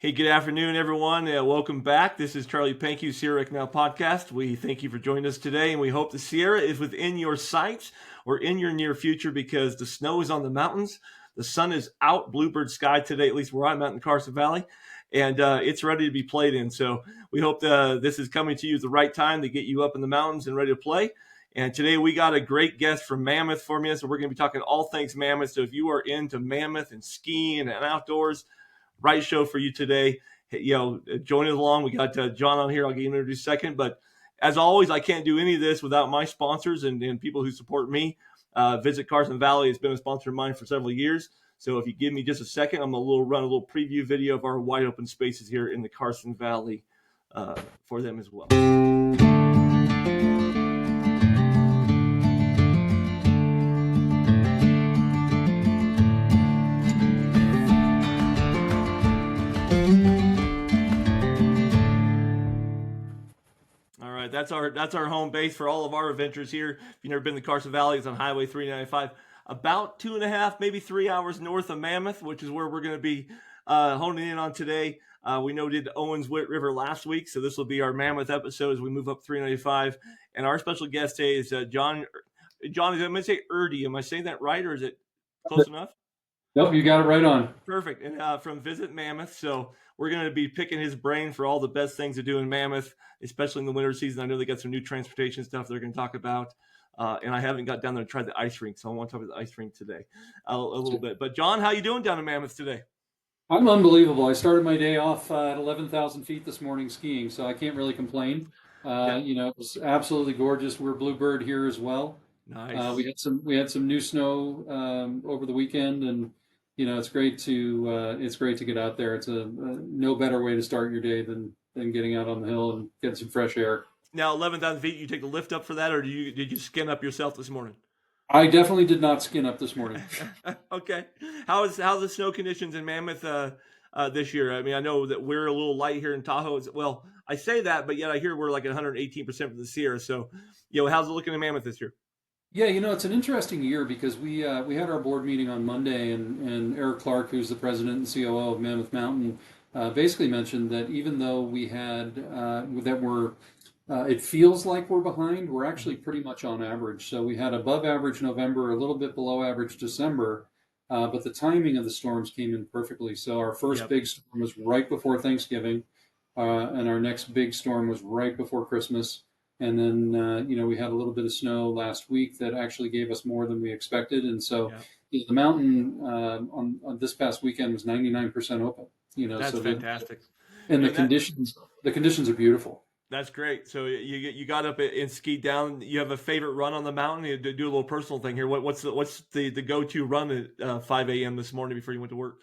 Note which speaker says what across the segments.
Speaker 1: Hey, good afternoon, everyone. Welcome back. This is Charlie Pankey, Sierra Now podcast. We thank you for joining us today, and we hope the Sierra is within your sights or in your near future because the snow is on the mountains. The sun is out, bluebird sky today, at least where I'm at in Carson Valley, and it's ready to be played in. So we hope this is coming to you at the right time to get you up in the mountains and ready to play. And today we got a great guest from Mammoth for me, so we're going to be talking all things Mammoth. So if you are into Mammoth and skiing and outdoors, right show for you today. Join us along. We got John on here. I'll get introduced in a second. But as always, I can't do any of this without my sponsors and people who support me. Visit Carson Valley has been a sponsor of mine for several years. So if you give me just a second, I'm going to run a little preview video of our wide open spaces here in the Carson Valley for them as well. That's our home base for all of our adventures here. If you've never been to Carson Valley, it's on Highway 395, about 2.5, maybe 3 hours north of Mammoth, which is where we're going to be honing in on today. We did Owens River last week, so this will be our Mammoth episode as we move up 395. And our special guest today is John. John, I'm going to say Urdi. Am I saying that right, or is it close enough?
Speaker 2: Nope, you got it right on.
Speaker 1: Perfect. And from Visit Mammoth. So we're going to be picking his brain for all the best things to do in Mammoth, especially in the winter season. I know they got some new transportation stuff they're going to talk about. And I haven't got down there to try the ice rink, so I want to talk about the ice rink today a little bit. But John, how you doing down in Mammoth today?
Speaker 2: I'm unbelievable. I started my day off at 11,000 feet this morning skiing, so I can't really complain. It was absolutely gorgeous. We're bluebird here as well.
Speaker 1: Nice.
Speaker 2: We had some new snow over the weekend, and it's great to get out there. It's a no better way to start your day than getting out on the hill and getting some fresh air.
Speaker 1: Now, 11,000 feet, you take the lift up for that, or did you skin up yourself this morning?
Speaker 2: I definitely did not skin up this morning.
Speaker 1: Okay. How's the snow conditions in Mammoth this year? I mean, I know that we're a little light here in Tahoe. Well, I say that, but yet I hear we're like 118% for the Sierra. So, how's it looking in Mammoth this year?
Speaker 2: Yeah, it's an interesting year because we had our board meeting on Monday, and Eric Clark, who's the president and COO of Mammoth Mountain, basically mentioned that even though we had that we're it feels like we're behind, we're actually pretty much on average. So we had above average November, a little bit below average December, but the timing of the storms came in perfectly. So our first
Speaker 1: Yep.
Speaker 2: big storm was right before Thanksgiving, and our next big storm was right before Christmas. And then, we had a little bit of snow last week that actually gave us more than we expected. And so
Speaker 1: Yep.
Speaker 2: the mountain on this past weekend was 99% open.
Speaker 1: That's
Speaker 2: So
Speaker 1: fantastic.
Speaker 2: and
Speaker 1: And
Speaker 2: the conditions are beautiful.
Speaker 1: that's great. So you got up and skied down. You have a favorite run on the mountain? You do a little personal thing here. What's the go-to run at 5 a.m. this morning before you went to work?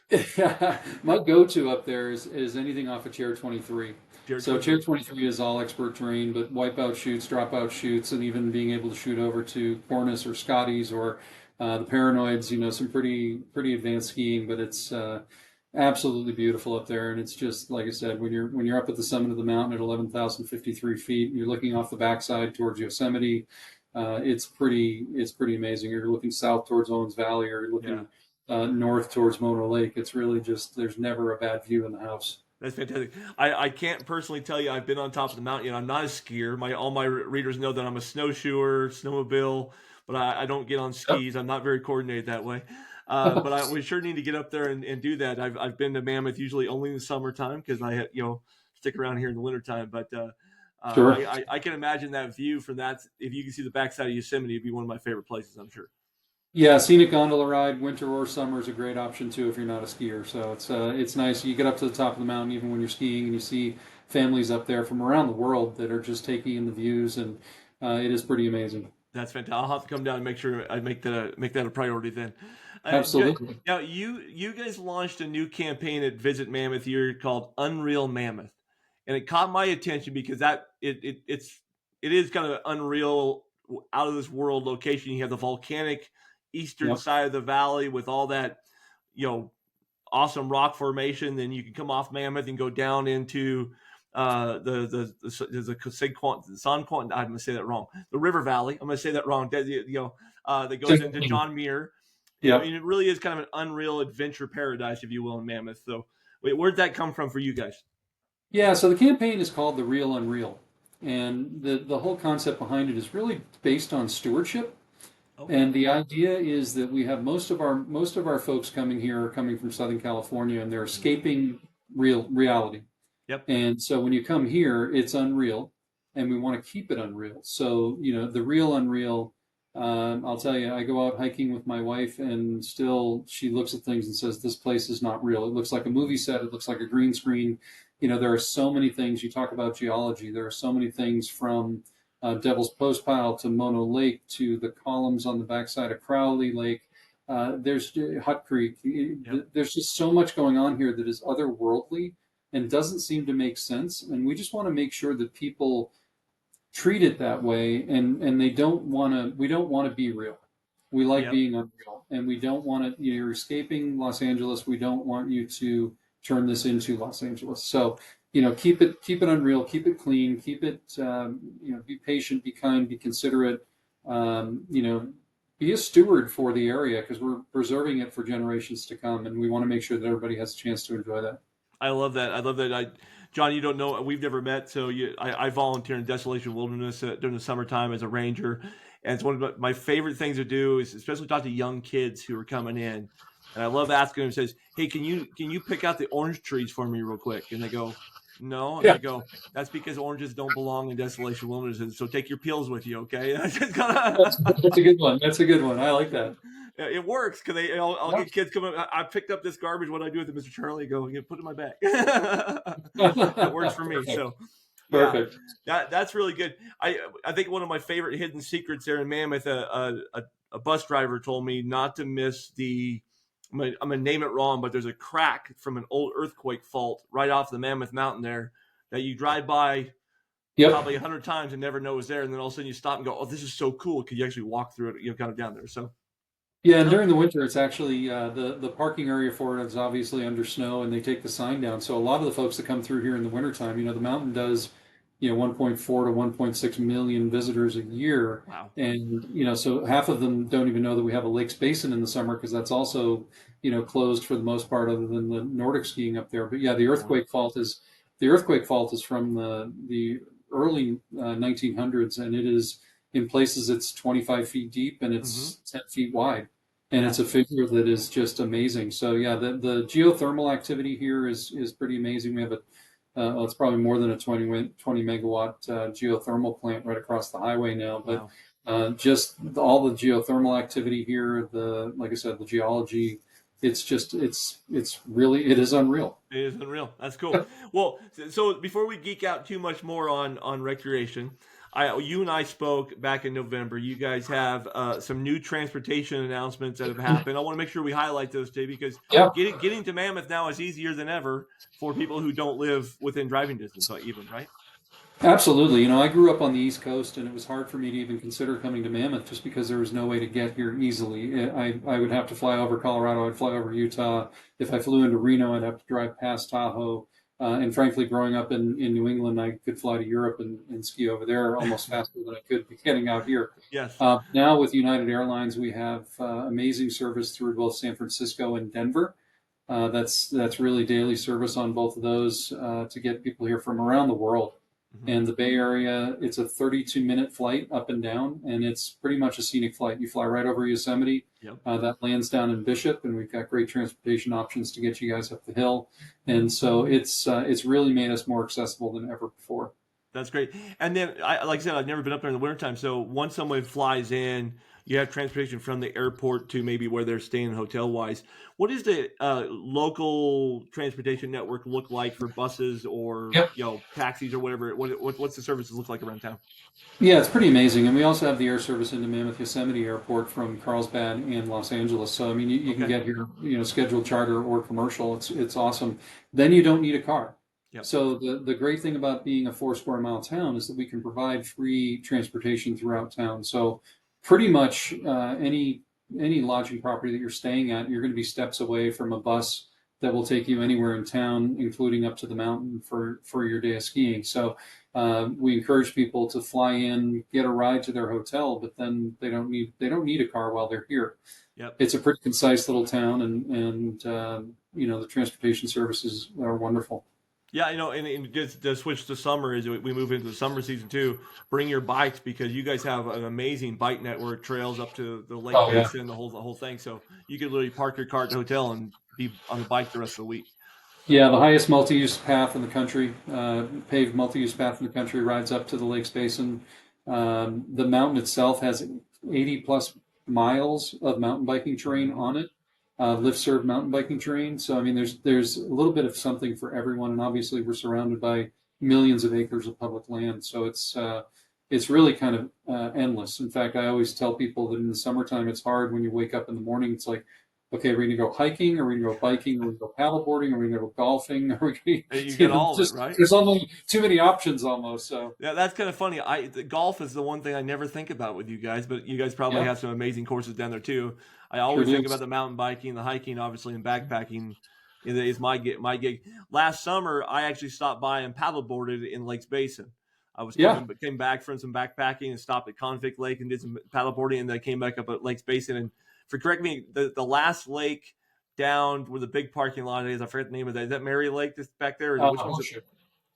Speaker 2: My go-to up there is anything off of Chair 23.
Speaker 1: Jared
Speaker 2: So
Speaker 1: 23.
Speaker 2: Chair 23 is all expert terrain, but wipeout shoots, dropout shoots, and even being able to shoot over to Cornice or Scotty's or the Paranoids, some pretty advanced skiing, but it's absolutely beautiful up there. And it's just like I said, when you're up at the summit of the mountain at 11,053 feet, and you're looking off the backside towards Yosemite. It's pretty amazing. You're looking south towards Owens Valley, or you're
Speaker 1: Yeah.
Speaker 2: looking north towards Mono Lake. It's really just there's never a bad view in the house.
Speaker 1: That's fantastic. I can't personally tell you I've been on top of the mountain yet. I'm not a skier. All my readers know that I'm a snowshoer, snowmobile, but I don't get on
Speaker 2: Yep.
Speaker 1: skis. I'm not very coordinated that way. But we sure need to get up there and do that. I've been to Mammoth usually only in the summertime because stick around here in the wintertime. But
Speaker 2: Sure.
Speaker 1: I can imagine that view from that. If you can see the backside of Yosemite, it'd be one of my favorite places, I'm sure.
Speaker 2: Yeah, scenic gondola ride, winter or summer is a great option too if you're not a skier. So it's nice. You get up to the top of the mountain even when you're skiing, and you see families up there from around the world that are just taking in the views, and it is pretty amazing.
Speaker 1: That's fantastic. I'll have to come down and make sure I make that a priority then.
Speaker 2: Absolutely.
Speaker 1: Now you guys launched a new campaign at Visit Mammoth here called Unreal Mammoth, and it caught my attention because it is kind of an unreal, out of this world location. You have the volcanic eastern
Speaker 2: Yep.
Speaker 1: side of the valley with all that you know awesome rock formation. Then you can come off Mammoth and go down into San Quentin. I'm going to say that wrong. The River Valley. I'm going to say that wrong. That goes into John Muir.
Speaker 2: Yep.
Speaker 1: And it really is kind of an unreal adventure paradise, if you will, in Mammoth. So Wait, where'd that come from for you guys?
Speaker 2: Yeah, so the campaign is called The Real Unreal. And the whole concept behind it is really based on stewardship.
Speaker 1: Okay.
Speaker 2: And the idea is that we have most of our folks coming here are coming from Southern California, and they're
Speaker 1: Mhm.
Speaker 2: escaping real reality.
Speaker 1: Yep.
Speaker 2: And so when you come here, it's unreal, and we want to keep it unreal. So, the real unreal, I'll tell you, I go out hiking with my wife, and still she looks at things and says, "This place is not real. It looks like a movie set. It looks like a green screen." There are so many things. You talk about geology. There are so many things from Devil's Postpile to Mono Lake to the columns on the backside of Crowley Lake. There's Hut Creek.
Speaker 1: Yep.
Speaker 2: There's just so much going on here that is otherworldly and doesn't seem to make sense. And we just want to make sure that people treat it that way, and they don't want to. We don't want to be real. We like
Speaker 1: Yep.
Speaker 2: being unreal, and we don't want to. You're escaping Los Angeles. We don't want you to turn this into Los Angeles. So, keep it unreal, keep it clean, keep it. Be patient, be kind, be considerate. Um, you know, be a steward for the area because we're preserving it for generations to come, and we want to make sure that everybody has a chance to enjoy that.
Speaker 1: I love that. I love that. John, you don't know, we've never met, so I volunteer in Desolation Wilderness during the summertime as a ranger, and it's one of my favorite things to do is especially talk to young kids who are coming in, and I love asking them. Says, "Hey, can you pick out the orange trees for me real quick?" And they go, "No," and I
Speaker 2: Yeah,
Speaker 1: go, "That's because oranges don't belong in Desolation Wilderness, and so take your pills with you, okay?"
Speaker 2: that's a good one. That's a good one. I like that.
Speaker 1: It works because I'll
Speaker 2: Yeah.
Speaker 1: get kids coming. I picked up this garbage. What do I do with it, Mr. Charlie? Go, put it in my bag. That works for me.
Speaker 2: Perfect.
Speaker 1: So, yeah,
Speaker 2: Perfect.
Speaker 1: that's really good. I think one of my favorite hidden secrets there in Mammoth, a bus driver told me not to miss the. I'm gonna name it wrong, but there's a crack from an old earthquake fault right off the Mammoth Mountain there that you drive by
Speaker 2: Yep.
Speaker 1: probably 100 times and never know is there, and then all of a sudden you stop and go, "Oh, this is so cool!" Because you actually walk through it, kind of down there. So,
Speaker 2: Yeah, and
Speaker 1: no,
Speaker 2: during the winter, it's actually the parking area for it is obviously under snow, and they take the sign down. So a lot of the folks that come through here in the wintertime, the mountain does, 1.4 to 1.6 million visitors a year,
Speaker 1: wow,
Speaker 2: and so half of them don't even know that we have a lakes basin in the summer because that's also closed for the most part, other than the Nordic skiing up there. But yeah, the earthquake fault is from the early 1900s, and it is in places it's 25 feet deep and
Speaker 1: mm-hmm.
Speaker 2: it's 10 feet wide, and
Speaker 1: Yeah,
Speaker 2: it's a figure that is just amazing. So yeah, the geothermal activity here is pretty amazing. We have well, it's probably more than a 20 megawatt geothermal plant right across the highway now, but
Speaker 1: wow.
Speaker 2: just all the geothermal activity here, like I said, the geology, it's really, it is unreal.
Speaker 1: It is unreal. That's cool. Well, so before we geek out too much more on recreation, you and I spoke back in November. You guys have some new transportation announcements that have happened. I want to make sure we highlight those today because
Speaker 2: Yeah.
Speaker 1: getting to Mammoth now is easier than ever for people who don't live within driving distance, even right?
Speaker 2: Absolutely. I grew up on the East Coast, and it was hard for me to even consider coming to Mammoth just because there was no way to get here easily. I would have to fly over Colorado, I'd fly over Utah. If I flew into Reno, I'd have to drive past Tahoe. And frankly, growing up in New England, I could fly to Europe and ski over there almost faster than I could be getting out here.
Speaker 1: Yes.
Speaker 2: Now with United Airlines, we have amazing service through both San Francisco and Denver. That's really daily service on both of those to get people here from around the world.
Speaker 1: Hmm.
Speaker 2: And the Bay Area, it's a 32-minute flight up and down, and it's pretty much a scenic flight. You fly right over Yosemite.
Speaker 1: Yep.
Speaker 2: That lands down in Bishop, and we've got great transportation options to get you guys up the hill. And so it's really made us more accessible than ever before.
Speaker 1: That's great. And then, like I said, I've never been up there in the wintertime. So once someone flies in, you have transportation from the airport to maybe where they're staying hotel wise. What does the local transportation network look like for buses or
Speaker 2: Yep.
Speaker 1: taxis or whatever? What's the services look like around town?
Speaker 2: Yeah, it's pretty amazing. And we also have the air service into Mammoth Yosemite Airport from Carlsbad and Los Angeles. So, I mean, you can
Speaker 1: Okay.
Speaker 2: get here, scheduled charter or commercial. It's awesome. Then you don't need a car.
Speaker 1: Yep.
Speaker 2: So the great thing about being a 4 square mile town is that we can provide free transportation throughout town. So pretty much any lodging property that you're staying at, you're going to be steps away from a bus that will take you anywhere in town, including up to the mountain for your day of skiing. So we encourage people to fly in, get a ride to their hotel, but then they don't need a car while they're here.
Speaker 1: Yep.
Speaker 2: It's a pretty concise little town, and the transportation services are wonderful.
Speaker 1: Yeah, and just to switch to summer as we move into the summer season too. Bring your bikes because you guys have an amazing bike network, trails up to the lake
Speaker 2: Oh yeah.
Speaker 1: basin, the whole thing. So you could literally park your car at the hotel and be on the bike the rest of the week.
Speaker 2: Yeah, the highest multi-use path in the country, paved multi-use path in the country, rides up to the Lakes Basin. The mountain itself has 80 plus miles of mountain biking terrain
Speaker 1: Hmm.
Speaker 2: on it, lift-served mountain biking terrain. So I mean, there's a little bit of something for everyone, and obviously we're surrounded by millions of acres of public land, so it's really kind of endless. In fact, I always tell people that in the summertime it's hard when you wake up in the morning. It's like, okay, are we going to go hiking? Are we going to go biking? Are we going to go paddleboarding? Are we going to go golfing? Are we going
Speaker 1: You
Speaker 2: to,
Speaker 1: get all of it,
Speaker 2: just,
Speaker 1: right?
Speaker 2: there's only too many options almost. So,
Speaker 1: Yeah, that's kind of funny. The golf is the one thing I never think about with you guys, but you guys probably
Speaker 2: yeah,
Speaker 1: have some amazing courses down there too. I
Speaker 2: sure
Speaker 1: always think about
Speaker 2: is.
Speaker 1: the mountain biking, the hiking, obviously, and backpacking is my gig. My gig. Last summer, I actually stopped by and paddleboarded in Lakes Basin. I was
Speaker 2: Yeah.
Speaker 1: came back from some backpacking and stopped at Convict Lake and did some paddleboarding, and then I came back up at Lakes Basin. And for correct me, the last lake down where the big parking lot is, I forget the name of that. Is that Mary Lake that's back there? Or is it, which one's it?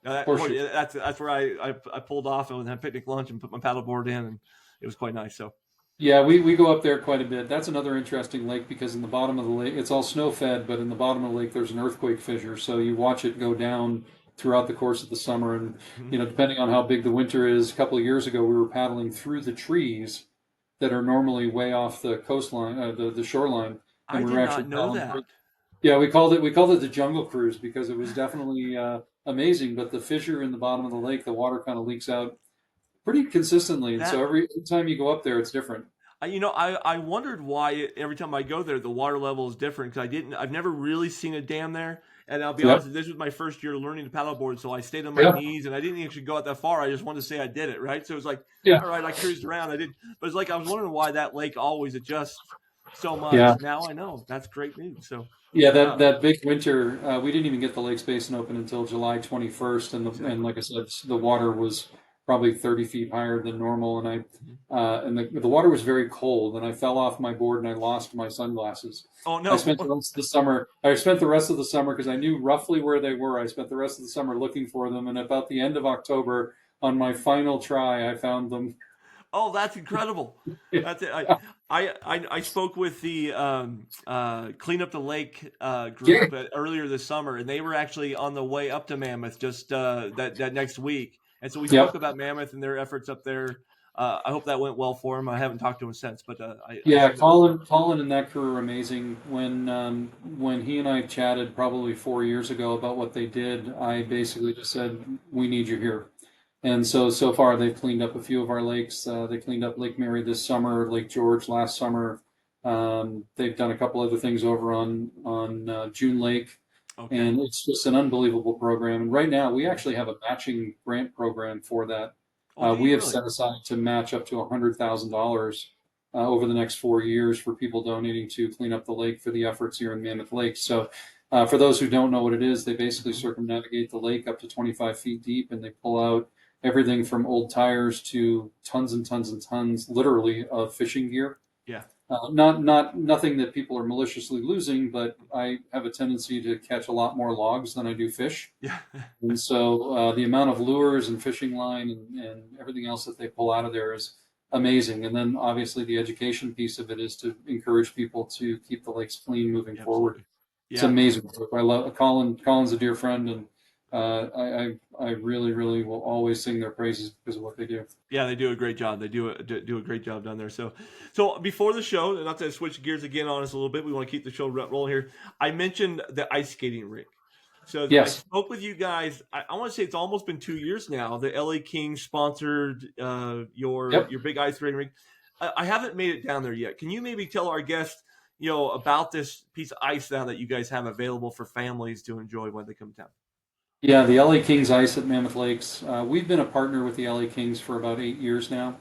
Speaker 2: Horseshoe. Horseshoe.
Speaker 1: That's where I pulled off and had picnic lunch and put my paddleboard in, and it was quite nice. So
Speaker 2: Yeah, we go up there quite a bit. That's another interesting lake because in the bottom of the lake, it's all snow fed, but in the bottom of the lake, there's an earthquake fissure. So you watch it go down throughout the course of the summer. And,
Speaker 1: mhm.
Speaker 2: depending on how big the winter is, a couple of years ago, we were paddling through the trees that are normally way off the coastline, the shoreline. And
Speaker 1: I
Speaker 2: we were
Speaker 1: did
Speaker 2: actually
Speaker 1: not know
Speaker 2: paddling through.
Speaker 1: that.
Speaker 2: Yeah, we called it the jungle cruise because it was definitely amazing. But the fissure in the bottom of the lake, the water kind of leaks out pretty consistently. And so
Speaker 1: That
Speaker 2: every time you go up there, it's different.
Speaker 1: I wondered why every time I go there the water level is different because I've never really seen a dam there. And I'll be
Speaker 2: Yep.
Speaker 1: honest, this was my first year learning to paddleboard, so I stayed on my
Speaker 2: Yeah.
Speaker 1: knees and I didn't actually go out that far. I just wanted to say I did it, right? So it was like,
Speaker 2: Yeah.
Speaker 1: all right, I cruised around, I did, but it's like I was wondering why that lake always adjusts so
Speaker 2: Yeah.
Speaker 1: much. Now I know. That's great news. So,
Speaker 2: Yeah, that
Speaker 1: wow,
Speaker 2: that big winter, we didn't even get the Lakes Basin open until July 21st, and
Speaker 1: exactly.
Speaker 2: like I said, the water was probably 30 feet higher than normal, and
Speaker 1: Mhm.
Speaker 2: the water was very cold, and I fell off my board and I lost my sunglasses.
Speaker 1: Oh
Speaker 2: I spent the
Speaker 1: no.
Speaker 2: rest of the summer. I spent the rest of the summer because I knew roughly where they were. I spent the rest of the summer looking for them, and about the end of October, on my final try, I found them.
Speaker 1: Oh, that's incredible. That's it. I spoke with the Clean Up the Lake
Speaker 2: Yeah.
Speaker 1: group earlier this summer, and they were actually on the way up to Mammoth just that next week. And so we spoke
Speaker 2: Yep.
Speaker 1: about Mammoth and their efforts up there. I hope that went well for him. I haven't talked to him since, but I
Speaker 2: Yeah,
Speaker 1: assume that.
Speaker 2: Colin and that crew are amazing. When he and I chatted probably 4 years ago about what they did, I
Speaker 1: Mhm.
Speaker 2: basically just said, "We need you here." And so far they've cleaned up a few of our lakes. They cleaned up Lake Mary this summer, Lake George last summer. They've done a couple other things over on June Lake,
Speaker 1: Okay.
Speaker 2: and it's just an unbelievable program. And right now we
Speaker 1: Mhm.
Speaker 2: actually have a matching grant program for that.
Speaker 1: Oh, do
Speaker 2: We
Speaker 1: you
Speaker 2: have
Speaker 1: really?
Speaker 2: set aside to match up to $100,000 over the next 4 years for people donating to clean up the lake for the efforts here in Mammoth Lakes. So, for those who don't know what it is, they basically
Speaker 1: Mhm.
Speaker 2: circumnavigate the lake up to 25 feet deep, and they pull out everything from old tires to tons and tons and tons, literally, of fishing gear.
Speaker 1: Yeah.
Speaker 2: Not nothing that people are maliciously losing, but I have a tendency to catch a lot more logs than I do fish.
Speaker 1: Yeah.
Speaker 2: And so the amount of lures and fishing line and everything else that they pull out of there is amazing. And then obviously the education piece of it is to encourage people to keep the lakes clean moving forward.
Speaker 1: Absolutely.
Speaker 2: It's
Speaker 1: Yeah.
Speaker 2: amazing work. I love Colin. Colin's a dear friend, and I really, really will always sing their praises because of what they do.
Speaker 1: Yeah, they do a great job. They do a great job down there. So before the show, not to switch gears again on us a little bit, we want to keep the show rolling here. I mentioned the ice skating rink. So I
Speaker 2: Yes.
Speaker 1: spoke with you guys. I want to say it's almost been 2 years now. The LA Kings sponsored
Speaker 2: Yep.
Speaker 1: your big ice skating rink. I haven't made it down there yet. Can you maybe tell our guests, about this piece of ice now that you guys have available for families to enjoy when they come to town?
Speaker 2: Yeah, the LA Kings Ice at Mammoth Lakes. We've been a partner with the LA Kings for about 8 years now.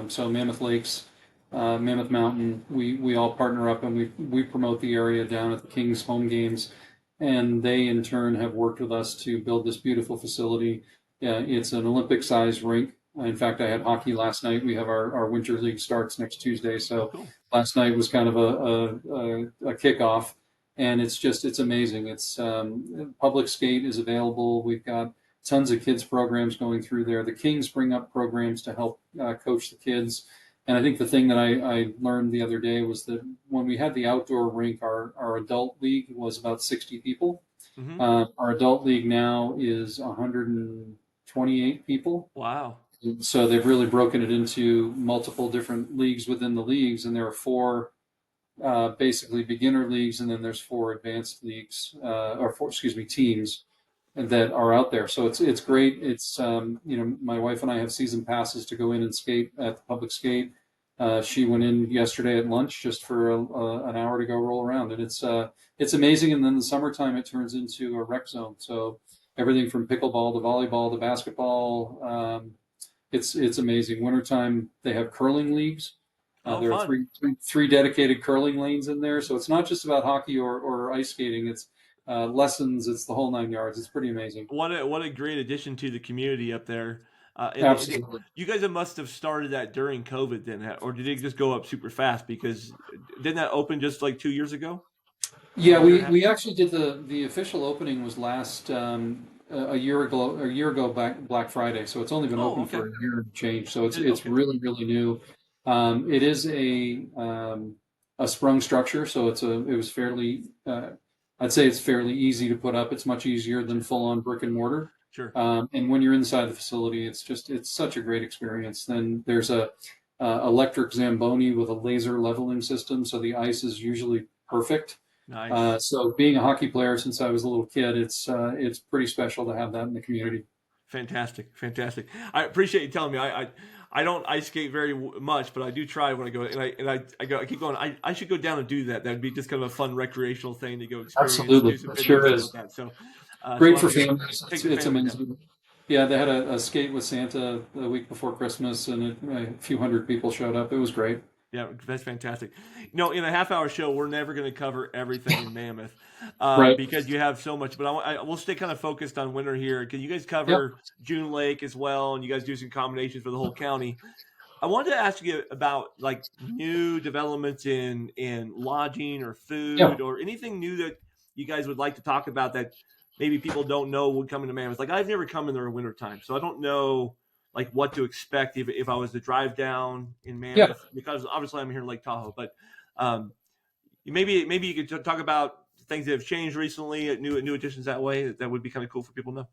Speaker 2: So Mammoth Lakes, Mammoth Mountain, we all partner up and we promote the area down at the Kings home games, and they in turn have worked with us to build this beautiful facility. It's an Olympic-sized rink. In fact, I had hockey last night. We have our winter league starts next Tuesday,
Speaker 1: Oh,
Speaker 2: so
Speaker 1: cool.
Speaker 2: last night was kind of a kickoff and it's amazing. It's public skate is available. We've got tons of kids programs going through there. The Kings bring up programs to help coach the kids. And I think the thing that I learned the other day was that when we had the outdoor rink, our adult league was about 60 people.
Speaker 1: Hmm.
Speaker 2: Our adult league now is 128 people.
Speaker 1: Wow.
Speaker 2: So they've really broken it into multiple different leagues within the leagues, and there are four basically beginner leagues, and then there's four advanced leagues, or four, excuse me, teams that are out there. So it's great. It's my wife and I have season passes to go in and skate at the public skate. She went in yesterday at lunch just for an hour to go roll around, and it's amazing. And then the summertime it turns into a rec zone. So everything from pickleball to volleyball to basketball. It's amazing. Wintertime they have curling leagues.
Speaker 1: Oh,
Speaker 2: There are
Speaker 1: fun.
Speaker 2: three dedicated curling lanes in there, so it's not just about hockey or ice skating. It's lessons. It's the whole nine yards. It's pretty amazing.
Speaker 1: What a great addition to the community up there.
Speaker 2: Absolutely.
Speaker 1: You guys must have started that during COVID then, or did it just go up super fast? Because didn't that open just like 2 years ago or
Speaker 2: Yeah,
Speaker 1: a year and a half
Speaker 2: we
Speaker 1: ago?
Speaker 2: actually did the official opening was last a year ago Black Friday, so it's only been
Speaker 1: Oh,
Speaker 2: open
Speaker 1: okay.
Speaker 2: for a year and change. So it's
Speaker 1: Okay,
Speaker 2: really new. It is a sprung structure, so it was fairly I'd say it's fairly easy to put up. It's much easier than full on brick and mortar.
Speaker 1: sure.
Speaker 2: And when you're inside the facility, it's such a great experience. Then there's a electric Zamboni with a laser leveling system, so the ice is usually perfect.
Speaker 1: Nice.
Speaker 2: So being a hockey player since I was a little kid, it's pretty special to have that in the community.
Speaker 1: Fantastic, fantastic. I appreciate you telling me. I don't ice skate very much, but I do try when I go. I keep going. I should go down and do that. That'd be just kind of a fun recreational thing to go experience,
Speaker 2: Absolutely,
Speaker 1: do some
Speaker 2: it
Speaker 1: video
Speaker 2: sure
Speaker 1: stuff like
Speaker 2: is
Speaker 1: that. So, so
Speaker 2: great
Speaker 1: I'll have
Speaker 2: for
Speaker 1: to go
Speaker 2: families.
Speaker 1: take the
Speaker 2: It's
Speaker 1: family down.
Speaker 2: amazing. Yeah, they had a skate with Santa the week before Christmas, and a few hundred people showed up. It was great.
Speaker 1: Yeah, that's fantastic. In a half hour show, we're never going to cover everything in Mammoth
Speaker 2: Right.
Speaker 1: because you have so much. But we'll stay kind of focused on winter here. Can you guys
Speaker 2: Yep.
Speaker 1: cover June Lake as well? And you guys do some combinations for the whole county. I wanted to ask you about like new developments in lodging or
Speaker 2: Yeah.
Speaker 1: food or anything new that you guys would like to talk about that maybe people don't know would come into Mammoth. Like I've never come in there in wintertime, so I don't know like what to expect if I was to drive down in
Speaker 2: Yeah.
Speaker 1: Mammoth because obviously I'm here in Lake Tahoe, but um, maybe you could talk about things that have changed recently, new additions that way. That would be kind of cool for people to know.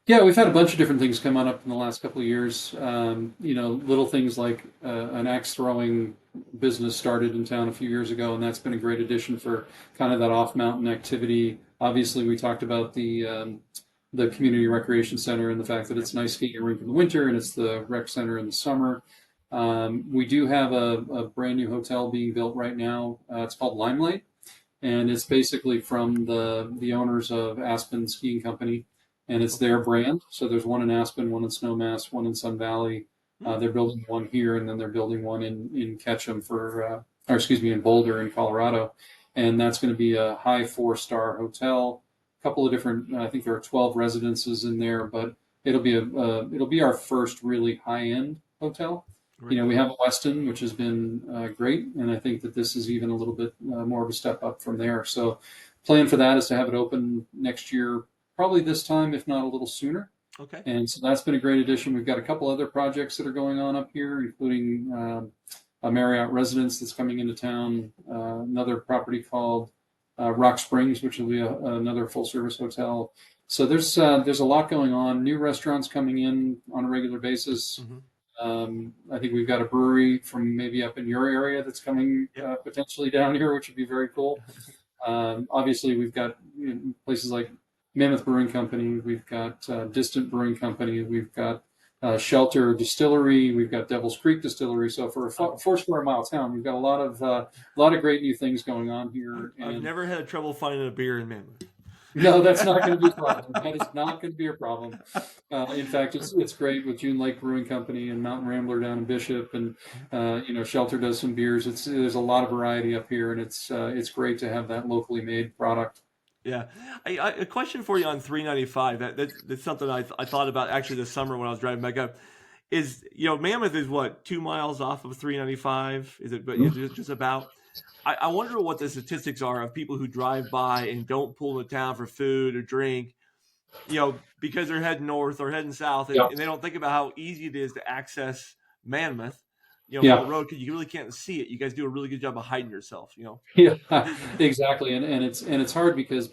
Speaker 2: Yeah, we've had a bunch of different things come on up in the last couple of years. Little things like an axe throwing business started in town a few years ago, and that's been a great addition for kind of that off mountain activity. Obviously, we talked about the community recreation center and the fact that
Speaker 1: Yep.
Speaker 2: it's an ice skating rink in the winter and it's the rec center in the summer. We do have a brand new hotel being built right now. It's called Limelight, and it's basically from the owners of Aspen Skiing Company, and it's
Speaker 1: Okay.
Speaker 2: their brand. So there's one in Aspen, one in Snowmass, one in Sun Valley.
Speaker 1: Hmm.
Speaker 2: They're building one here, and then they're building one in Ketchum or excuse me, in Boulder in Colorado, and that's going to be a high four-star hotel. A couple of different, I think there are 12 residences in there, but it'll be our first really high-end hotel.
Speaker 1: Very
Speaker 2: We
Speaker 1: cool.
Speaker 2: have a Westin, which has been great, and I think that this is even a little bit more of a step up from there. So, plan for that is to have it open next year, probably this time, if not a little sooner.
Speaker 1: Okay.
Speaker 2: And so that's been a great addition. We've got a couple other projects that are going on up here, including a Marriott residence that's coming into town, another property called Rock Springs, which will be another full service hotel. So there's a lot going on. New restaurants coming in on a regular basis.
Speaker 1: Hmm.
Speaker 2: I think we've got a brewery from maybe up in your area that's coming
Speaker 1: Yep.
Speaker 2: potentially down here, which would be very cool. Obviously, we've got places like Mammoth Brewing Company, we've got Distant Brewing Company, we've got Shelter Distillery, we've got Devil's Creek Distillery. So for a
Speaker 1: I've,
Speaker 2: 4 square mile town, we've got a lot of great new things going on
Speaker 1: I've
Speaker 2: here.
Speaker 1: I've
Speaker 2: And
Speaker 1: never had trouble finding a beer in Mammoth.
Speaker 2: no, that's not going to be a problem. That is not going to be a problem. In fact, it's great with June Lake Brewing Company and Mountain Rambler down in Bishop, and Shelter does some beers. There's a lot of variety up here, and it's great to have that locally made product.
Speaker 1: Yeah, a question for you on 395. That's something I thought about actually this summer when I was driving back up. Is Mammoth is what 2 miles off of 395? Is it? But is it just about? I wonder what the statistics are of people who drive by and don't pull into town for food or drink, because they're heading north or heading south, and,
Speaker 2: Yeah.
Speaker 1: and they don't think about how easy it is to access Mammoth, from the
Speaker 2: Yeah.
Speaker 1: road because you really can't see it. You guys do a really good job of hiding yourself.
Speaker 2: Yeah, exactly. And it's hard because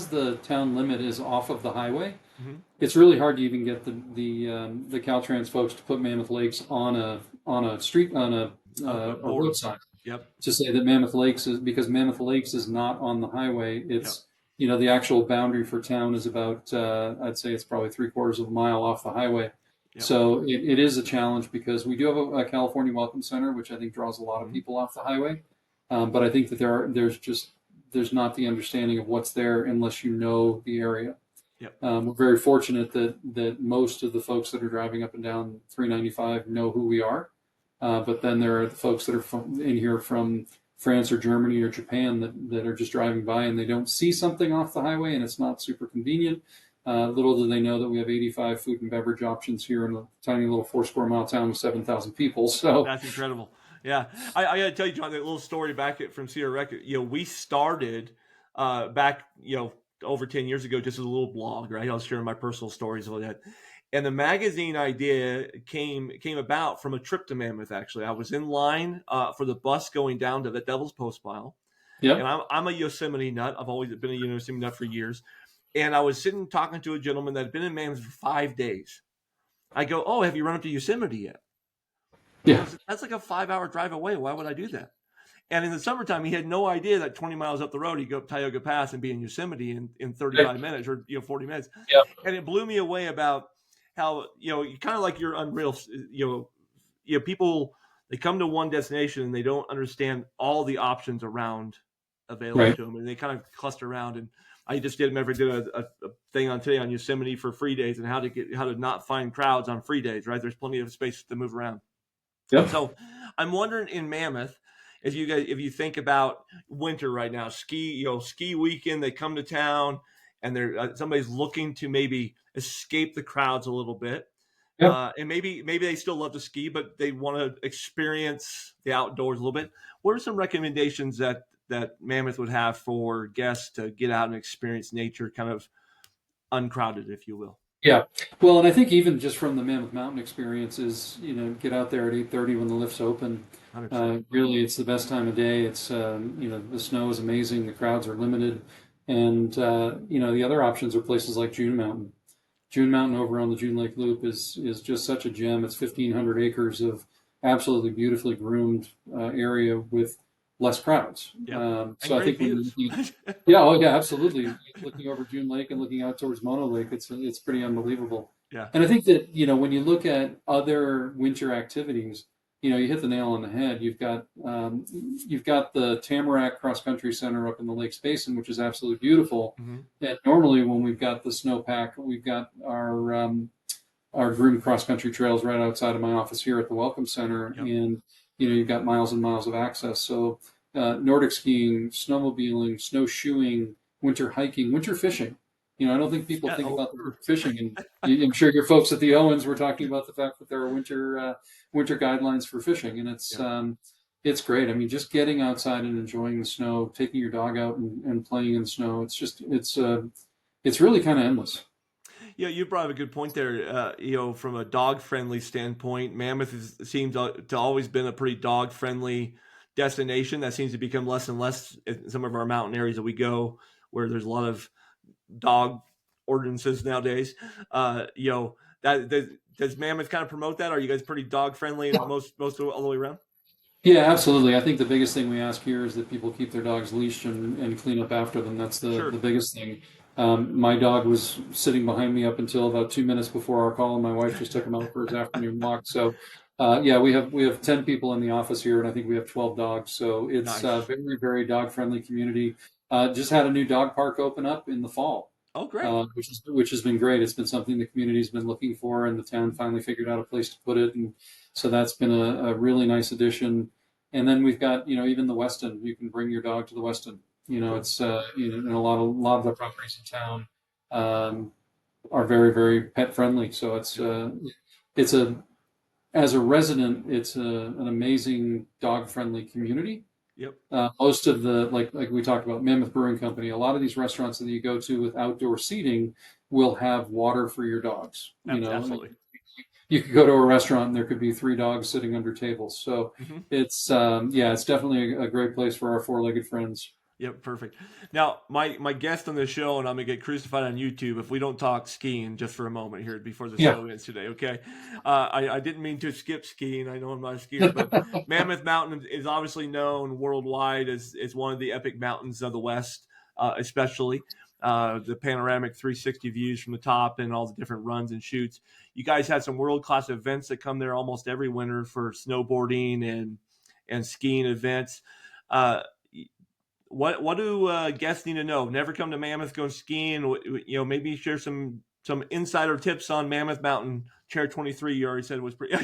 Speaker 2: the town limit is off of the highway.
Speaker 1: Hmm.
Speaker 2: It's really hard to even get the Caltrans folks to put Mammoth Lakes on a street on
Speaker 1: A
Speaker 2: a road
Speaker 1: board.
Speaker 2: sign
Speaker 1: Yep.
Speaker 2: to say that Mammoth Lakes is because Mammoth Lakes is not on the highway.
Speaker 1: Yep.
Speaker 2: It's the actual boundary for town is about I'd say it's probably three-quarters of a mile off the highway.
Speaker 1: Yep.
Speaker 2: So it is a challenge because we do have a California Welcome Center, which I think draws a lot of
Speaker 1: Hmm.
Speaker 2: people off the highway. But I think that there's not the understanding of what's there unless you know the area.
Speaker 1: Yep.
Speaker 2: We're very fortunate that most of the folks that are driving up and down 395 know who we are. But then there are the folks that are in here from France or Germany or Japan that are just driving by and they don't see something off the highway and it's not super convenient. Little do they know that we have 85 food and beverage options here in a tiny little 4 square mile town with 7,000 people. So,
Speaker 1: That's incredible. Yeah, I got to tell you, John, that little story from Sierra Record. We started back, over 10 years ago, just as a little blog, right? I was sharing my personal stories of that, and the magazine idea came about from a trip to Mammoth. Actually, I was in line for the bus going down to the Devil's Postpile, and
Speaker 2: yep,
Speaker 1: I'm a Yosemite nut. I've always been a Yosemite nut for years, and I was sitting talking to a gentleman that had been in Mammoth for 5 days. I go, "Oh, have you run up to Yosemite yet?" He
Speaker 2: yeah,
Speaker 1: goes, "That's like a 5 hour drive away. Why would I do that?" And in the summertime, he had no idea that 20 miles up the road, he'd go up Tioga Pass and be in Yosemite in
Speaker 2: right,
Speaker 1: 35 minutes or 40 minutes.
Speaker 2: yeah,
Speaker 1: And it blew me away about how, you kind of like your unreal, people, they come to one destination and they don't understand all the options around available
Speaker 2: right,
Speaker 1: to them. And they kind of cluster around. And I just did a thing on today on Yosemite for free days and how to not find crowds on free days, right? There's plenty of space to move around.
Speaker 2: yep,
Speaker 1: So I'm wondering in Mammoth, if you think about winter right now, ski weekend, they come to town and somebody's looking to maybe escape the crowds a little bit.
Speaker 2: yep.
Speaker 1: And maybe they still love to ski, but they want to experience the outdoors a little bit. What are some recommendations that Mammoth would have for guests to get out and experience nature, kind of uncrowded, if you will?
Speaker 2: Yeah. Well, and I think even just from the Mammoth Mountain experience is, get out there at 8:30 when the lifts open.
Speaker 1: 100%.
Speaker 2: Really, it's the best time of day. It's, the snow is amazing. The crowds are limited. And, the other options are places like June Mountain. June Mountain over on the June Lake Loop is just such a gem. It's 1,500 acres of absolutely beautifully groomed area with less crowds.
Speaker 1: Yep. And
Speaker 2: So I
Speaker 1: great
Speaker 2: think when you're
Speaker 1: views.
Speaker 2: looking, yeah, oh yeah, absolutely. Looking over June Lake and looking out towards Mono Lake, it's pretty unbelievable.
Speaker 1: Yeah.
Speaker 2: And I think that when you look at other winter activities, you hit the nail on the head. You've got the Tamarack Cross Country Center up in the Lakes Basin, which is absolutely beautiful.
Speaker 1: Hmm.
Speaker 2: And normally, when we've got the snowpack, we've got our groomed cross country trails right outside of my office here at the Welcome Center,
Speaker 1: Yep.
Speaker 2: and you've got miles and miles of access. So Nordic skiing, snowmobiling, snowshoeing, winter hiking, winter fishing. I don't think people
Speaker 1: Yeah.
Speaker 2: think
Speaker 1: Oh,
Speaker 2: about the
Speaker 1: sure.
Speaker 2: winter fishing, and I'm sure your folks at the Owens were talking about the fact that there are winter guidelines for fishing, and
Speaker 1: Yep.
Speaker 2: it's great. I mean, just getting outside and enjoying the snow, taking your dog out and playing in the snow. It's really kind of endless.
Speaker 1: Yeah, you brought up a good point there. From a dog-friendly standpoint, Mammoth seems to always been a pretty dog-friendly destination. That seems to become less and less in some of our mountain areas that we go, where there's a lot of dog ordinances nowadays. Does Mammoth kind of promote that? Are you guys pretty dog-friendly and most all the way around?
Speaker 2: Yeah, absolutely. I think the biggest thing we ask here is that people keep their dogs leashed and clean up after them. That's the
Speaker 1: Sure.
Speaker 2: biggest thing. My dog was sitting behind me up until about 2 minutes before our call, and my wife just took him out for his afternoon walk. So, yeah, we have 10 people in the office here, and I think we have 12 dogs. So it's a
Speaker 1: Nice.
Speaker 2: very, very dog friendly community. Just had a new dog park open up in the fall,
Speaker 1: Oh, great.
Speaker 2: which has been great. It's been something the community's been looking for, and the town finally figured out a place to put it, and so that's been a really nice addition. And then we've got even the Weston. You can bring your dog to the Weston.
Speaker 1: Cool.
Speaker 2: It's and a lot of the properties in town are very very pet friendly. So
Speaker 1: Yep.
Speaker 2: it's a as a resident, it's an amazing dog friendly community.
Speaker 1: Yep.
Speaker 2: Most of the like we talked about Mammoth Brewing Company, a lot of these restaurants that you go to with outdoor seating will have water for your dogs. Like
Speaker 1: Absolutely.
Speaker 2: you could go to a restaurant and there could be three dogs sitting under tables. So
Speaker 1: Hmm.
Speaker 2: it's yeah, it's definitely a great place for our four-legged friends.
Speaker 1: Yep, perfect. Now, my guest on the show, and I'm gonna get crucified on YouTube if we don't talk skiing just for a moment here before the
Speaker 2: Yeah.
Speaker 1: show ends today. Okay, I didn't mean to skip skiing. I know I'm not a skier, but Mammoth Mountain is obviously known worldwide as one of the epic mountains of the West, especially the panoramic 360 views from the top and all the different runs and shoots. You guys have some world class events that come there almost every winter for snowboarding and skiing events. Uh, what do guests need to know? Never come to Mammoth, go skiing. Maybe share some insider tips on Mammoth Mountain. Chair 23, you already said was pretty.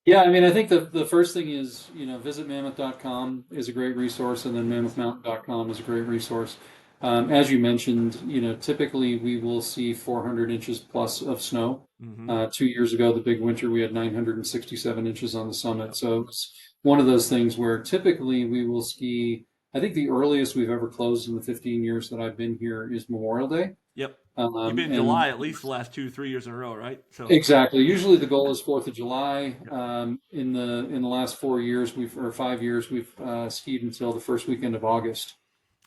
Speaker 2: Yeah, I mean, I think the first thing is, visit mammoth.com is a great resource, and then
Speaker 1: Yes.
Speaker 2: mammothmountain.com is a great resource. As you mentioned, typically we will see 400 inches plus of snow.
Speaker 1: Mm-hmm.
Speaker 2: 2 years ago, the big winter, we had 967 inches on the summit.
Speaker 1: Yep.
Speaker 2: So it's one of those things where typically we will ski. I think the earliest we've ever closed in the 15 years that I've been here is Memorial Day.
Speaker 1: Yep. You've been in
Speaker 2: And
Speaker 1: July at least the last 2, 3 years in a row, right? So.
Speaker 2: exactly. Usually the goal is 4th of July.
Speaker 1: Yep.
Speaker 2: In the last 4 years, or 5 years, we've skied until the first weekend of August,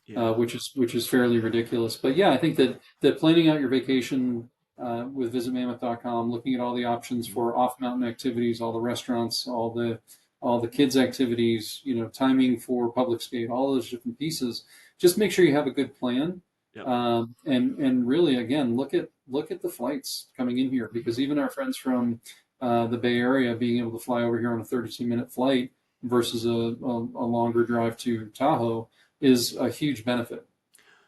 Speaker 1: Yeah.
Speaker 2: which is fairly ridiculous. But yeah, I think that planning out your vacation with visitmammoth.com, looking at all the options
Speaker 1: Mm-hmm.
Speaker 2: for off mountain activities, all the restaurants, all the kids activities, timing for public skate, all those different pieces. Just make sure you have a good plan,
Speaker 1: Yep.
Speaker 2: and really again look at the flights coming in here,
Speaker 1: Mm-hmm.
Speaker 2: because even our friends from the Bay Area being able to fly over here on a 32-minute flight versus a longer drive to Tahoe is a huge benefit.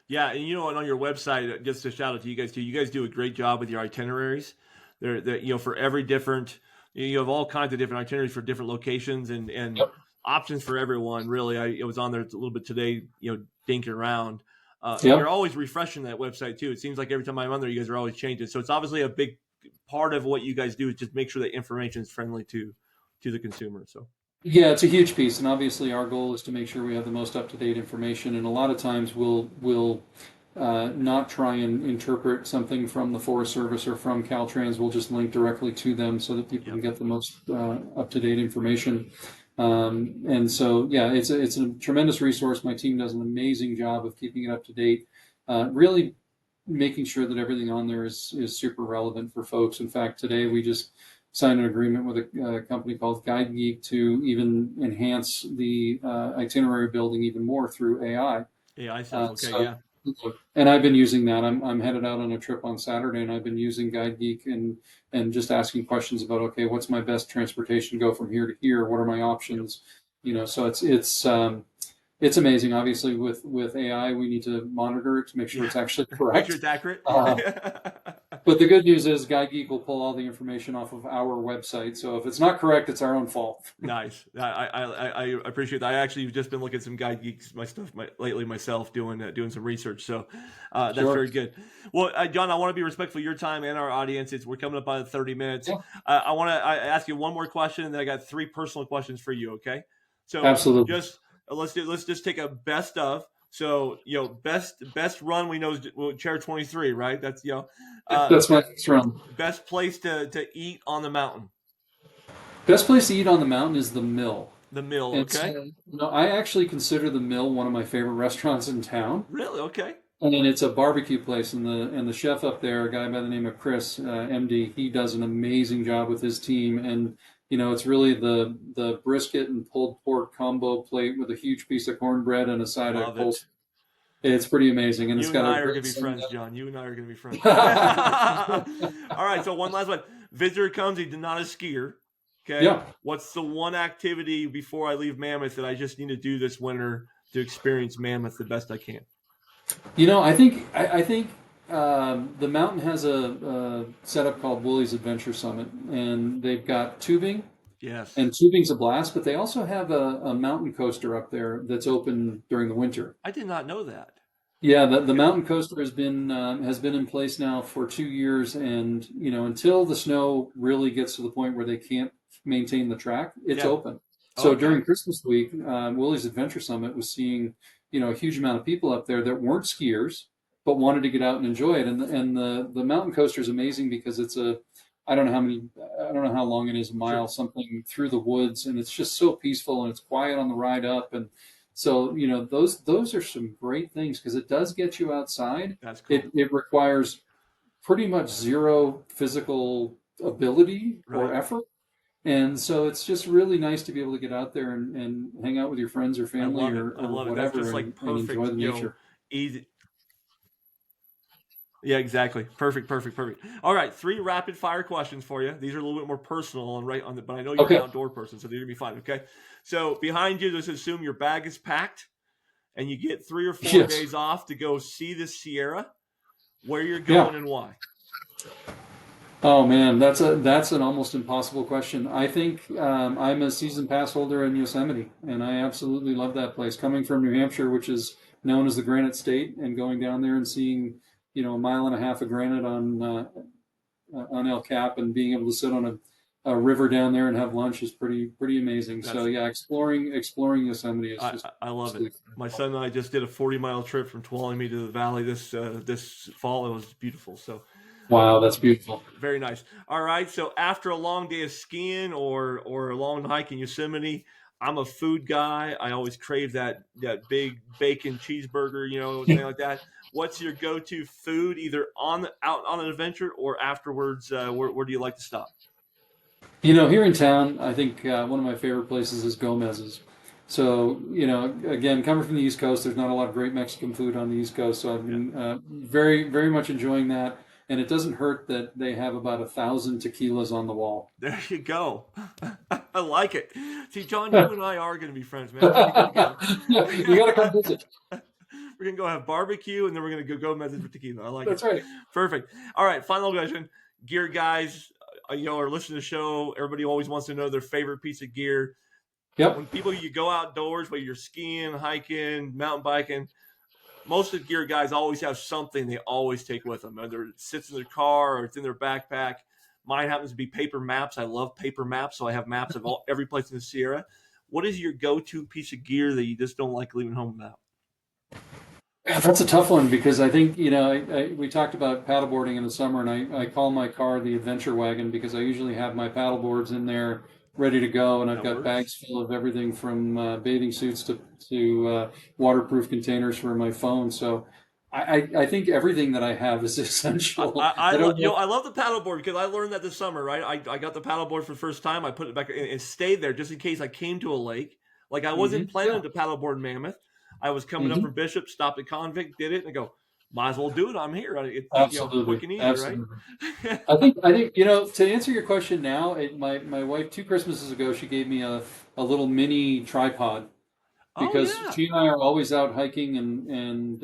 Speaker 1: Yeah, and and on your website, just a shout out to you guys too. You guys do a great job with your itineraries. They're for every different, you have all kinds of different itineraries for different locations and
Speaker 2: Yep.
Speaker 1: options for everyone. Really, I was on there a little bit today, dinking around, and you're
Speaker 2: Yep.
Speaker 1: always refreshing that website too. It seems like every time I'm on there, you guys are always changing. So it's obviously a big part of what you guys do is just make sure that information is friendly to the consumer. So
Speaker 2: Yeah, it's a huge piece, and obviously our goal is to make sure we have the most up-to-date information. And a lot of times we'll not try and interpret something from the Forest Service or from Caltrans. We'll just link directly to them so that people can
Speaker 1: yep,
Speaker 2: get the most up-to-date information. And so, yeah, it's a tremendous resource. My team does an amazing job of keeping it up to date. Really making sure that everything on there is super relevant for folks. In fact, today we just signed an agreement with a company called Guide Geek to even enhance the itinerary building even more through AI.
Speaker 1: AI stuff.
Speaker 2: Uh,
Speaker 1: Okay,
Speaker 2: so,
Speaker 1: yeah,
Speaker 2: and I've been using that. I'm headed out on a trip on Saturday, and I've been using Guide Geek and just asking questions about, okay, what's my best transportation go from here to here? What are my
Speaker 1: yep,
Speaker 2: options? So it's amazing. Obviously, with AI, we need to monitor it to make sure
Speaker 1: yeah.
Speaker 2: it's actually
Speaker 1: Make sure
Speaker 2: correct.
Speaker 1: it's accurate.
Speaker 2: Uh, but the good news is GuideGeek will pull all the information off of our website. So if it's not correct, it's our own fault.
Speaker 1: Nice. I appreciate that. I actually have just been looking at some guide geeks lately myself, doing some research. So that's
Speaker 2: Sure.
Speaker 1: very good. Well, John, I want to be respectful of your time and our audience. We're coming up on 30 minutes.
Speaker 2: Yeah,
Speaker 1: I want to ask you one more question, and then I got three personal questions for you. Okay. So
Speaker 2: absolutely.
Speaker 1: just let's just take a best of. So best run we know is chair 23, right? That's
Speaker 2: That's my next round.
Speaker 1: best place to eat on the mountain,
Speaker 2: Best place to eat on the mountain is the Mill.
Speaker 1: the mill.
Speaker 2: It's
Speaker 1: Okay.
Speaker 2: I actually consider the Mill one of my favorite restaurants in town.
Speaker 1: Really? Okay.
Speaker 2: And it's a barbecue place, and the chef up there, a guy by the name of Chris, MD, he does an amazing job with his team. And it's really the brisket and pulled pork combo plate with a huge piece of cornbread and a side of
Speaker 1: Love it.
Speaker 2: coleslaw. It's pretty amazing, and it's
Speaker 1: You and
Speaker 2: got a
Speaker 1: I are gonna
Speaker 2: great
Speaker 1: be
Speaker 2: send
Speaker 1: friends, John. You and I are gonna be friends.
Speaker 2: up.
Speaker 1: All right. So one last one. Visitor comes. He's not a skier. Okay.
Speaker 2: Yeah,
Speaker 1: What's the one activity before I leave Mammoth that I just need to do this winter to experience Mammoth the best I can?
Speaker 2: I think the mountain has a setup called Woolies Adventure Summit, and they've got tubing,
Speaker 1: Yes.
Speaker 2: and tubing's a blast, but they also have a mountain coaster up there that's open during the winter.
Speaker 1: I did not know that.
Speaker 2: Yeah, the
Speaker 1: Okay.
Speaker 2: mountain coaster has been in place now for 2 years, and until the snow really gets to the point where they can't maintain the track, it's
Speaker 1: Yeah.
Speaker 2: open. So
Speaker 1: Okay.
Speaker 2: during Christmas week, Willie's Adventure Summit was seeing, a huge amount of people up there that weren't skiers but wanted to get out and enjoy it. And the mountain coaster is amazing because it's I don't know how many, I don't know how long it is, a
Speaker 1: Sure.
Speaker 2: mile something through the woods, and it's just so peaceful and it's quiet on the ride up. And so, those are some great things because it does get you outside.
Speaker 1: That's cool.
Speaker 2: It requires pretty much zero physical ability or
Speaker 1: Right.
Speaker 2: effort. And so it's just really nice to be able to get out there and hang out with your friends or
Speaker 1: I
Speaker 2: family
Speaker 1: love it.
Speaker 2: or
Speaker 1: I love it. That's
Speaker 2: whatever
Speaker 1: just like
Speaker 2: and enjoy
Speaker 1: perfect,
Speaker 2: the nature.
Speaker 1: easy. Yeah, exactly. Perfect, perfect, perfect. All right, three rapid fire questions for you. These are a little bit more personal and right on the, but I know you're an
Speaker 2: Okay.
Speaker 1: outdoor person, so they're gonna be fine. Okay. So behind you, let's assume your bag is packed and you get 3 or 4
Speaker 2: Yes.
Speaker 1: days off to go see the Sierra. Where you're
Speaker 2: Yeah.
Speaker 1: going and why?
Speaker 2: Oh man, that's an almost impossible question. I think I'm a season pass holder in Yosemite, and I absolutely love that place. Coming from New Hampshire, which is known as the Granite State, and going down there and seeing, a mile and a half of granite on El Cap and being able to sit on a river down there and have lunch is pretty amazing. So
Speaker 1: That's
Speaker 2: yeah, exploring Yosemite is just
Speaker 1: I love it.
Speaker 2: absolutely
Speaker 1: My
Speaker 2: phenomenal.
Speaker 1: son and I just did a 40-mile trip from Tuolumne to the valley this fall. It was beautiful. So
Speaker 2: Wow, that's beautiful.
Speaker 1: very nice. All right. So after a long day of skiing or a long hike in Yosemite, I'm a food guy. I always crave that big bacon cheeseburger, thing like that. What's your go-to food, either out on an adventure or afterwards? Where do you like to stop?
Speaker 2: Here in town, I think one of my favorite places is Gomez's. So, again, coming from the East Coast, there's not a lot of great Mexican food on the East Coast. So I've
Speaker 1: Yeah.
Speaker 2: been very, very much enjoying that. And it doesn't hurt that they have about 1,000 tequilas on the wall.
Speaker 1: There you go. I like it. See, John, you and I are going to be friends, man. We're going to get together.
Speaker 2: You got to come visit.
Speaker 1: We're going to go have barbecue, and then we're going to go message with tequila. I like it.
Speaker 2: That's right.
Speaker 1: Perfect. All right, final question. Gear guys, are listening to the show. Everybody always wants to know their favorite piece of gear.
Speaker 2: Yep.
Speaker 1: When you go outdoors, whether you're skiing, hiking, mountain biking, most of the gear guys always have something they always take with them. Whether it sits in their car or it's in their backpack. Mine happens to be paper maps. I love paper maps, so I have maps of every place in the Sierra. What is your go-to piece of gear that you just don't like leaving home without?
Speaker 2: Yeah, that's a tough one because I think, we talked about paddleboarding in the summer, and I call my car the adventure wagon because I usually have my paddleboards in there ready to go, and I've
Speaker 1: That
Speaker 2: got
Speaker 1: works.
Speaker 2: bags full of everything from bathing suits to waterproof containers for my phone. So I think everything that I have is essential. I don't know.
Speaker 1: I love the paddleboard because I learned that this summer, right? I got the paddleboard for the first time. I put it back and stayed there just in case I came to a lake. Like I wasn't planning
Speaker 2: Yeah.
Speaker 1: to paddleboard in Mammoth. I was coming up
Speaker 2: hmm
Speaker 1: from Bishop, stopped at Convict, did it, and I go, might as well do it. I'm here. It's quick
Speaker 2: Absolutely.
Speaker 1: and easy, right?
Speaker 2: Absolutely. I think to answer your question now, my wife 2 Christmases ago she gave me a little mini tripod
Speaker 1: Oh
Speaker 2: because
Speaker 1: yeah,
Speaker 2: she and I are always out hiking and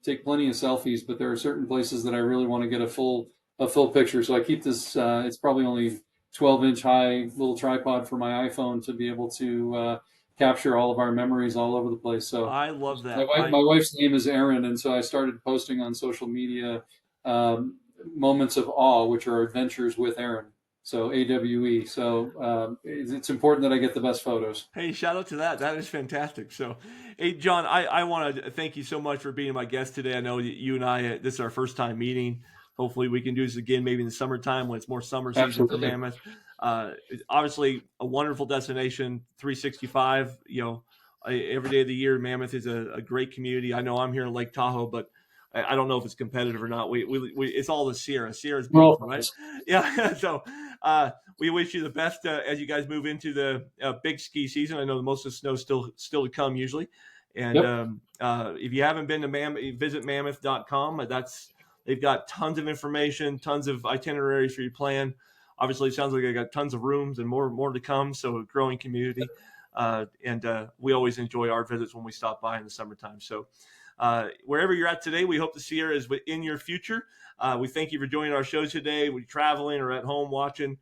Speaker 2: take plenty of selfies, but there are certain places that I really want to get a full picture. So I keep this. It's probably only 12-inch high little tripod for my iPhone to be able to capture all of our memories all over the place. So
Speaker 1: I love
Speaker 2: my
Speaker 1: that.
Speaker 2: wife,
Speaker 1: I
Speaker 2: my wife's name is Erin, and so I started posting on social media um, moments of awe, which are adventures with Erin. So AWE. So it's important that I get the best photos.
Speaker 1: Hey, shout out to that. That is fantastic. So, hey, John, I want to thank you so much for being my guest today. I know that you and I, this is our first time meeting. Hopefully, we can do this again maybe in the summertime when it's more summer season for
Speaker 2: Absolutely.
Speaker 1: Mammoth. It's obviously a wonderful destination, 365. Every day of the year, Mammoth is a great community. I know I'm here in Lake Tahoe, but I don't know if it's competitive or not. It's all the Sierra. Sierra's
Speaker 2: We're all
Speaker 1: beautiful, right?
Speaker 2: friends.
Speaker 1: Yeah. So, we wish you the best as you guys move into the big ski season. I know most of the snow still to come usually. And
Speaker 2: Yep.
Speaker 1: if you haven't been to visit mammoth.com, they've got tons of information, tons of itineraries for your plan. Obviously, it sounds like they got tons of rooms and more to come. So a growing community, and we always enjoy our visits when we stop by in the summertime. So wherever you're at today, we hope the Sierra is in your future. We thank you for joining our show today. We're traveling or at home watching.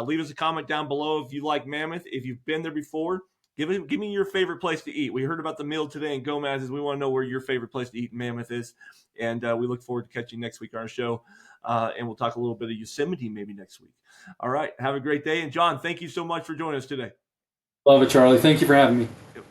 Speaker 1: Leave us a comment down below if you like Mammoth. If you've been there before, give me your favorite place to eat. We heard about the meal today in Gomez's. We want to know where your favorite place to eat in Mammoth is. And we look forward to catching you next week on our show. And we'll talk a little bit of Yosemite maybe next week. All right. Have a great day. And John, thank you so much for joining us today.
Speaker 2: Love it, Charlie. Thank you for having me.
Speaker 1: Yep.